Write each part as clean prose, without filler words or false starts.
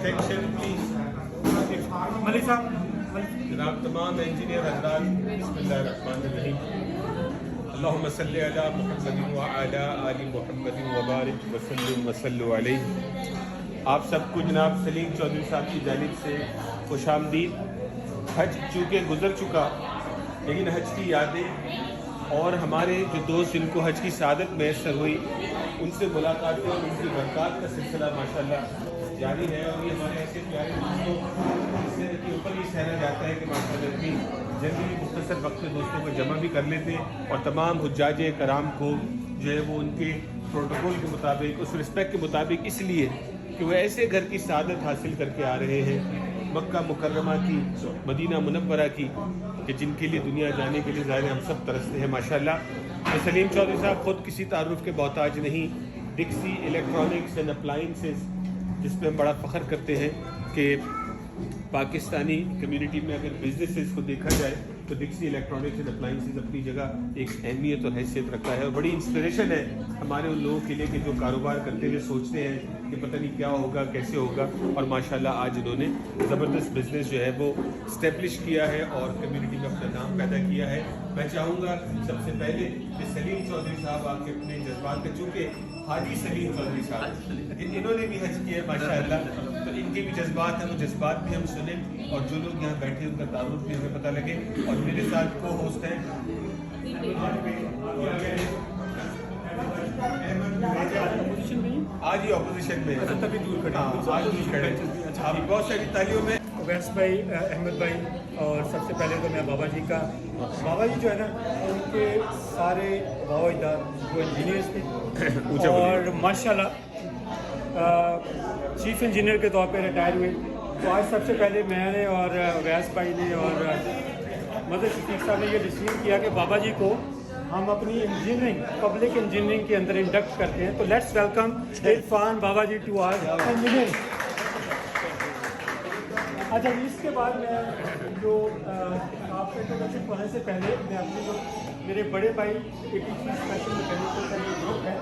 attention, please. ملک صاحب جناب تمام انجینئر حضرات، بسم اللہ الرحمن الرحیم. اللہم صلی علی محمد وعلی آل محمد وبارک وسلم وصلوا علیہ. آپ سب کو جناب سلیم چودھری صاحب کی جانب سے خوش آمدید. حج چونکہ گزر چکا، لیکن حج کی یادیں اور ہمارے جو دوست جن کو حج کی سعادت میسر ہوئی ان سے ملاقاتیں اور ان کی برکات کا سلسلہ ماشاءاللہ جاری ہے. اور یہ ہمارے ایسے پیارے دوستوں کے اوپر یہ سہنا جاتا ہے کہ ماشاءاللہ اتنی جلدی مختصر وقت میں دوستوں کو جمع بھی کر لیتے ہیں اور تمام حجاج کرام کو جو ہے وہ ان کے پروٹوکول کے مطابق، اس رسپیکٹ کے مطابق، اس لیے کہ وہ ایسے گھر کی سعادت حاصل کر کے آ رہے ہیں مکہ مکرمہ کی، مدینہ منورہ کی، کہ جن کے لیے دنیا جانے کے لیے ظاہر ہم سب ترستے ہیں ماشاءاللہ. سلیم چودھری صاحب خود کسی تعارف کے محتاج نہیں. ڈکسی الیکٹرانکس اینڈ اپلائنسز، جس پہ ہم بڑا فخر کرتے ہیں کہ پاکستانی کمیونٹی میں اگر بزنسز کو دیکھا جائے تو ڈکسی الیکٹرانکس اینڈ اپلائنسز اپنی جگہ ایک اہمیت اور حیثیت رکھتا ہے اور بڑی انسپریشن ہے ہمارے ان لوگوں کے لیے کہ جو کاروبار کرتے ہوئے سوچتے ہیں کہ پتہ نہیں کیا ہوگا، کیسے ہوگا، اور ماشاءاللہ آج انہوں نے زبردست بزنس جو ہے وہ اسٹیبلش کیا ہے اور کمیونٹی میں اپنا نام پیدا کیا ہے. میں چاہوں گا سب سے پہلے کہ سلیم چودھری صاحب آپ کے اپنے جذبات کا، چونکہ حاجی سلیم چودھری صاحب انہوں نے بھی حج کیا ہے ماشاءاللہ، تو ان کے بھی جذبات ہیں، وہ جذبات بھی ہم سنیں اور جو لوگ یہاں بیٹھے ان کا تعارف بھی ہمیں پتہ لگے. اور میرے ساتھ کو ہوسٹ ہیں آج ہی اپوزیشن میں تبھی دور کھڑے آج دور کھڑے آپ بہت ساری تعلیموں میں. اویس بھائی، احمد بھائی، اور سب سے پہلے تو میں بابا جی کا، بابا جی جو ہے نا ان کے سارے باوا اجداد وہ انجینئرس تھے اور ماشاءاللہ چیف انجینئر کے طور پہ ریٹائر ہوئے. تو آج سب سے پہلے میں نے اور اویس بھائی نے اور مدر شفیق صاحب نے یہ ڈیسیژن کیا کہ بابا جی کو ہم اپنی انجینئرنگ، پبلک انجینئرنگ کے اندر انڈکٹ کرتے ہیں. تو لیٹس ویلکم عرفان بابا جی ٹو آر انجینئرنگ. اچھا جی، اس کے بعد میں جو آپ کے انٹروڈکشن پڑھنے سے پہلے میں اپنے جو میرے بڑے بھائی 83 اسپیشل میکینیکل کا یہ گروپ ہے،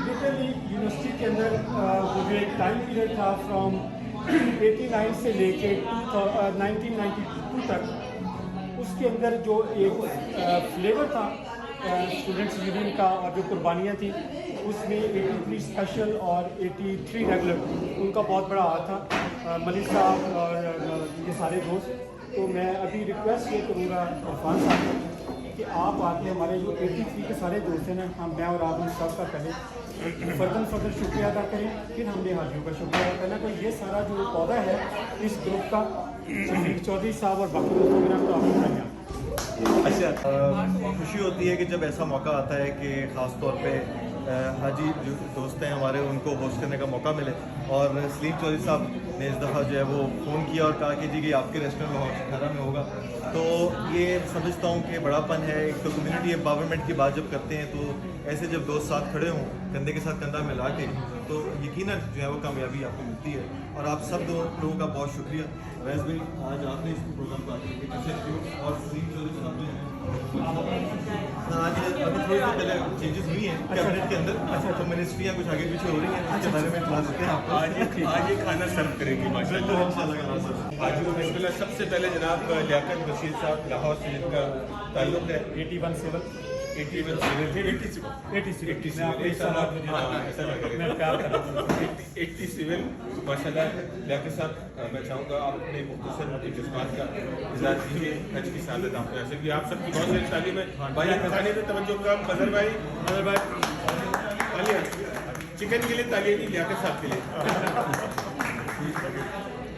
لٹرلی یونیورسٹی کے اندر وہ جو ایک ٹائم پیریڈ تھا فرام 89 سے لے کے 1992 تک، اس کے اندر جو ایک فلیور تھا اسٹوڈنٹس یونین کا اور جو قربانیاں تھیں، اس میں 83 اسپیشل اور 83 ریگولر ان کا بہت بڑا ہاتھ تھا. ملک صاحب اور یہ سارے دوست. تو میں ابھی ریکویسٹ یہ کروں گا عرفان صاحب کہ آپ آ کے ہمارے جو 83 کے سارے دوست ہیں نا، میں اور آپ ان سب کا پہلے فردر شکریہ ادا کریں، پھر ہم نے حاجیوں کا شکریہ ادا کرنا. کہ یہ سارا جو پودا ہے اس گروپ کا، شفیق چودھری صاحب اور باقی دوستوں کے نام تو آپ کو بتائیں. اچھا، خوشی ہوتی ہے کہ جب ایسا موقع آتا ہے کہ خاص طور پہ حاجی جو دوست ہیں ہمارے ان کو ہوسٹ کرنے کا موقع ملے. اور سلیم چودھری صاحب نے اس دفعہ جو ہے وہ فون کیا اور کہا کہ جی کہ آپ کے ریسٹورینٹ میں میں ہوگا. تو یہ سمجھتا ہوں کہ بڑا پن ہے. ایک تو کمیونٹی امپاورمنٹ کی بات جب کرتے ہیں تو ایسے جب دوست ساتھ کھڑے ہوں کندھے کے ساتھ کندھا ملا کے، تو یقیناً جو ہے وہ کامیابی آپ کو ملتی ہے. اور آپ سب لوگوں کا بہت شکریہ. ویس بھائی، آج آپ نے اس پروگرام کو اور سلیم چودھری صاحب جو ہیں آج ابھی تھوڑی دیر پہلے چینجز ہوئی ہیں کیبنٹ کے اندر. تو منسٹریاں کچھ آگے پیچھے ہو رہی ہیں، اس کے بارے میں اطلاع دیتے ہیں. آج یہ کھانا سرو کریں گی ماشاءاللہ. آج بسم اللہ. سب سے پہلے جناب لیاقت بشیر صاحب لاہور سے جن کا تعلق ہے 81 سیول ماشاء اللہ. لیاقت صاحب، میں چاہوں گا آپ اپنے مختصر اپنے جذبات کا اظہار کیجیے. حج کی سعادت آپ نے حاصل کی، آپ سب کی بہت ساری تعلیم ہے. بھائی کھانے پہ توجہ کم. فضل بھائی چکن کے لیے تعلیم نہیں، لیاقت صاحب کے لیے.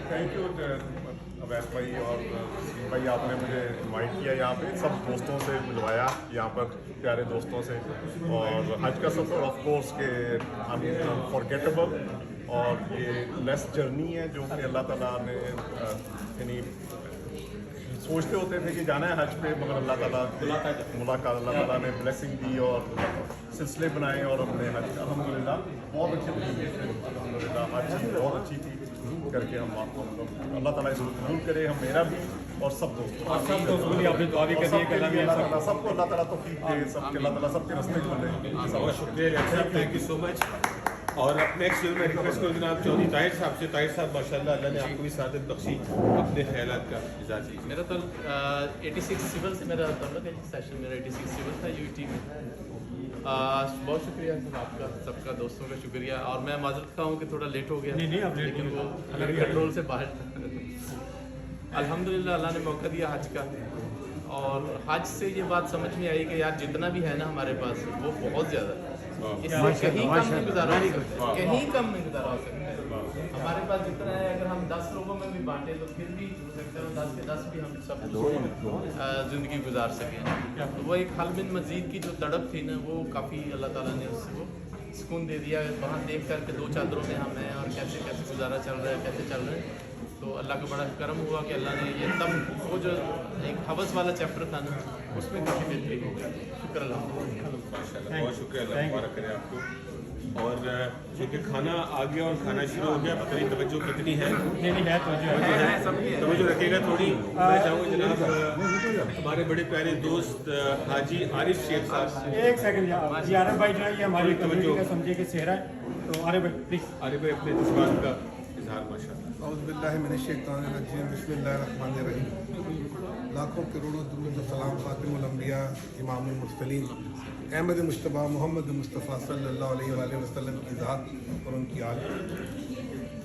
تھینک یو اویس بھائی اور بھائی، آپ نے مجھے انوائٹ کیا یہاں پہ، سب دوستوں سے ملوایا یہاں پر، پیارے دوستوں سے. اور حج کا سفر آف کورس کہ انفارگیٹیبل اور یہ لیس جرنی ہے جو کہ اللہ تعالیٰ نے یعنی سوچتے ہوتے تھے کہ جانا ہے حج پہ، مگر اللہ تعالیٰ ملاقات، اللہ تعالیٰ نے بلیسنگ دی اور سلسلے بنائے اور ہم نے حج الحمدللہ بہت اچھے طریقے سے الحمدللہ حج بہت اچھی تھی کر کے. ہم آپ کو اللہ تعالیٰ اس کو قبول کرے، ہم میرا بھی اور سب دوستوں آپ نے دعا بھی کر دی ہے کہ سب کو اللہ تعالیٰ توفیق دے، سب کے اللہ تعالیٰ سب کے راستے کھولے. بہت شکریہ. تھینک یو سو مچ. اور اب نیکسٹ میں ریکویسٹ کروں جناب چودھری طاہر صاحب سے. طاہر صاحب ماشاءاللہ اللہ نے آپ کو بھی سعادت بخشی, اپنے خیالات کا اظہار کیجیے. میرا تعلق 86 سول سے میرا تعلق ہے. سیشن میرا 86 سول تھا یو ٹی میں. بہت شکریہ سب آپ کا, سب کا, دوستوں کا شکریہ. اور میں معذرت خواہ ہوں کہ تھوڑا لیٹ ہو گیا, نہیں اب لیکن وہ کنٹرول سے باہر تھا. الحمدللہ اللہ نے موقع دیا حج کا, اور حج سے یہ بات سمجھ میں آئی کہ یار جتنا بھی ہے نا ہمارے پاس وہ بہت زیادہ ہے. اس سے کہیں کم نہیں گزارا ہو سکتا, کہیں کم نہیں گزارا ہو سکتا. ہمارے پاس جتنا ہے اگر ہم 10 لوگوں میں بھی بانٹیں تو پھر بھی ہو سکتا ہے 10 کے 10 بھی ہم سب زندگی گزار سکیں. تو وہ ایک حل من مزید کی جو تڑپ تھی نا, وہ کافی اللہ تعالیٰ نے اس سے وہ سکون دے دیا. وہاں دیکھ کر کے 2 چادروں میں ہم ہیں اور کیسے کیسے گزارا چل رہا ہے, کیسے چل رہا ہے. تو اللہ کا بڑا کرم ہوا کہ اللہ نے یہ تب وہ جو ایک حوث والا چیپٹر تھا نا اس میں کافی بہتری ہو گئی. شکر اللہ. بہت شکریہ, اللہ مبارک کرے آپ کو. اور چونکہ کھانا آ گیا اور کھانا شروع ہو گیا, پتہ نہیں توجہ کتنی ہے, نہیں ہے توجہ رکھے گا تھوڑی. میں چاہوں گا جناب ہمارے بڑے پیارے دوست حاجی عارف شیخ صاحب. ایک سیکنڈ جی, عارف بھائی جو ہے یہ ہماری توجہ کا سمجھے کہ چہرہ ہے. تو عارف بھائی پلیز. عارف بھائی اپنے جذبات کا اظہار. ماشاء اللہ. اعوذ باللہ من الشیطان الرجیم, بسم اللہ الرحمن الرحیم. لاکھوں کروڑوں درود و سلام خاتم الانبیاء امام المرسلین احمد مصطفیٰ محمد مصطفیٰ صلی اللہ علیہ وآلہ وسلم کی ذات اور ان کی آل.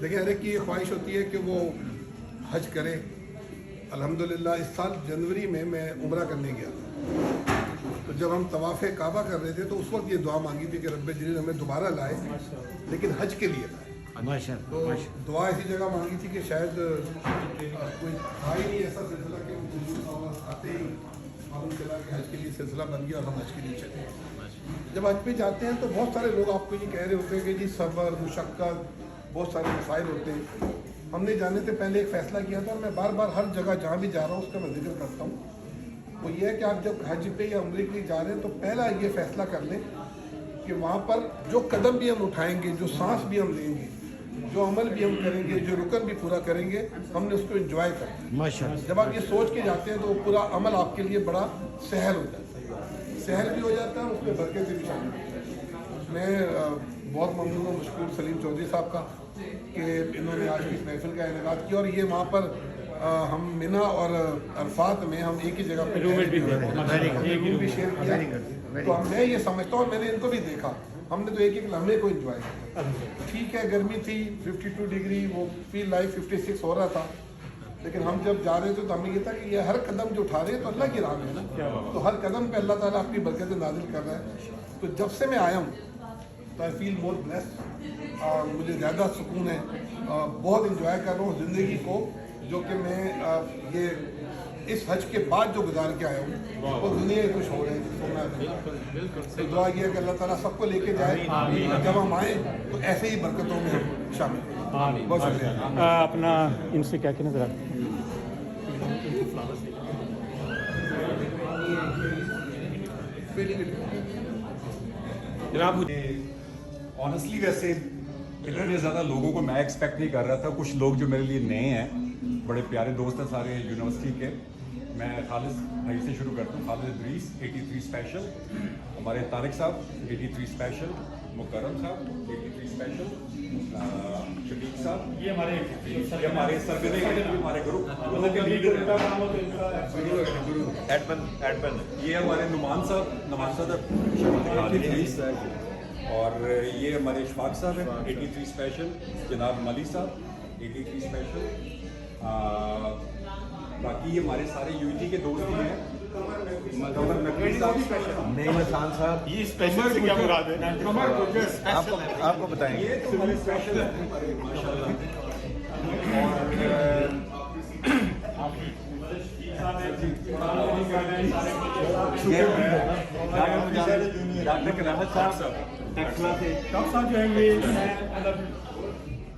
دیکھیں ہر ایک کی یہ خواہش ہوتی ہے کہ وہ حج کرے. الحمدللہ اس سال جنوری میں عمرہ کرنے گیا تھا. تو جب ہم طواف کعبہ کر رہے تھے تو اس وقت یہ دعا مانگی تھی کہ رب جلیل ہمیں دوبارہ لائے, لیکن حج کے لیے لائے. تو دعا ایسی جگہ مانگی تھی کہ شاید کوئی تھا ہی نہیں ایسا سلسلہ کہ وہ آتے ہی معلوم چلا کہ حج کے لیے سلسلہ بن گیا اور ہم حج کے لیے چلے. جب حج پہ جاتے ہیں تو بہت سارے لوگ آپ کو یہ کہہ رہے ہوتے ہیں کہ جی صبر مشقت بہت سارے مسائل ہوتے ہیں. ہم نے جانے سے پہلے ایک فیصلہ کیا تھا, اور میں بار بار ہر جگہ جہاں بھی جا رہا ہوں اس کا میں ذکر کرتا ہوں. وہ یہ ہے کہ آپ جب حج پہ یا عمرے کے لیے جا رہے ہیں تو پہلا یہ فیصلہ کر لیں کہ وہاں پر جو قدم بھی ہم اٹھائیں گے, جو سانس بھی ہم لیں گے, جو عمل بھی ہم کریں گے, جو رکن بھی پورا کریں گے, ہم نے اس کو انجوائے کرنا ہے. جب آپ یہ سوچ کے جاتے ہیں تو وہ پورا عمل آپ کے لیے بڑا سہل ہو جاتا ہے, سہل بھی ہو جاتا ہے اور اس میں برکتیں بھی شامل ہوتی ہیں. میں بہت ممنون ہوں مشکور سلیم چودھری صاحب کا کہ انہوں نے آج کی اس محفل کا انعقاد کیا, اور یہ وہاں پر ہم منا اور عرفات میں ہم ایک ہی جگہ پہ روم بھی شیئر کیا. تو میں یہ سمجھتا ہوں, اور میں نے ان کو بھی دیکھا, ہم نے تو ایک ایک لمحے کو انجوائے کیا. ٹھیک ہے گرمی تھی 52 ڈگری, وہ فیل لائف 56 ہو رہا تھا, لیکن ہم جب جا رہے تھے تو ہمیں یہ تھا کہ یہ ہر قدم جو اٹھا رہے ہیں تو اللہ کی راہ میں ہے نا, تو ہر قدم پہ اللہ تعالیٰ اپنی برکتیں نازل کر رہا ہے. تو جب سے میں آیا ہوں تو آئی فیل مور بلیسڈ, مجھے زیادہ سکون ہے, بہت انجوائے کر رہا ہوں زندگی کو, جو کہ میں یہ اس حج کے بعد جو گزار کے آیا ہوں وہ دنیا ہی خوش ہو رہے ہیں. تو دعا یہ ہے کہ اللہ تعالیٰ سب کو لے کے جائے, جب ہم آئیں تو ایسے ہی برکتوں میں ہم شامل ہیں. بہت شکریہ. اپنا ان سے کیا کہنا ذرا. جناب آنیسٹلی ویسے اتنے زیادہ لوگوں کو میں ایکسپیکٹ نہیں کر رہا تھا. کچھ لوگ جو میرے لیے نئے ہیں, بڑے پیارے دوست ہیں سارے یونیورسٹی کے. میں خالد بھائی سے شروع کرتا ہوں. خالد ادریس 83 اسپیشل, ہمارے طارق صاحب 83 اسپیشل, مکرم صاحب 83 اسپیشل, شفیق صاحب یہ ہمارے سرگرے ہمارے گروپ کے لیڈر ہیں. یہ ہمارے نعمان صاحب اور یہ ہمارے اشفاق صاحب ہیں 83 اسپیشل, جناب ملی صاحب 83 اسپیشل. باقی یہ ہمارے سارے یو ٹی کے دوست بھی ہیں. نعیم خان صاحب یہ اسپیشل سے کیا مراد ہے؟ آپ کو بتائیں گے. یہ سول اسپیشل ہے ماشاء اللہ. ڈاکٹر صاحب جو ہے یہ مطلب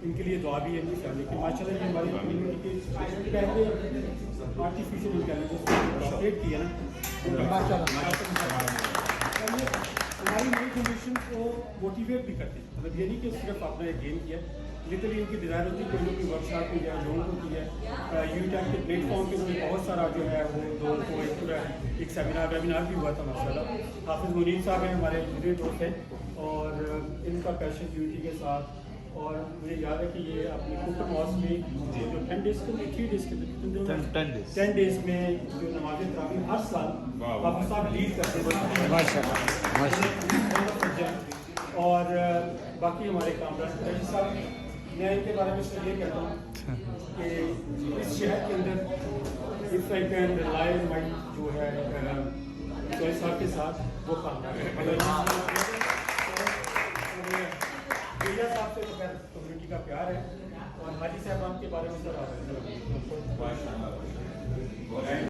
ان کے لیے دعا بھی ہے نہیں کرنے کی. ماشاء اللہ یہ ہماری کمیونٹی کے پہلے آرٹیفیشیل انٹیلیجنس اپڈیٹ کی ہے نا, ماشاء اللہ ہماری نئی جنریشن کو موٹیویٹ بھی کرتے ہیں. مطلب یہ نہیں کہ صرف آپ نے گیم کیا, لٹرلی ان کی ڈیزائر ہوتی ہے کہ لوگ کی ورک شاپ کی جائے, لوگوں کو کی ہے. یو ٹیک کے پلیٹ فارم پہ بہت سارا جو ہے وہ لوگوں کو ایک پورا ایک ویبینار بھی ہوا تھا ماشاء اللہ. حافظ منیر صاحب ہیں ہمارے دوست ہیں, اور ان کا پیشن ڈیوٹی کے ساتھ. اور مجھے یاد ہے کہ یہ اپنی کوپر ماس میں جو 10 ڈیز کے 3 ڈیز کے 10 ڈیز میں جو نماز تراویح ہر سال بابا صاحب لیڈ کرتے ہیں. اور باقی ہمارے کامران صاحب, میں ان کے بارے میں صرف یہ کہتا ہوں کہ اس شہر کے اندر اف آئی کین ریلائی مائی جو ہے چوہدری صاحب کے ساتھ وہ خاندان صاحب سے تو خیر کمیونٹی کا پیار ہے, اور حاجی صاحبان کے بارے میں سب آپ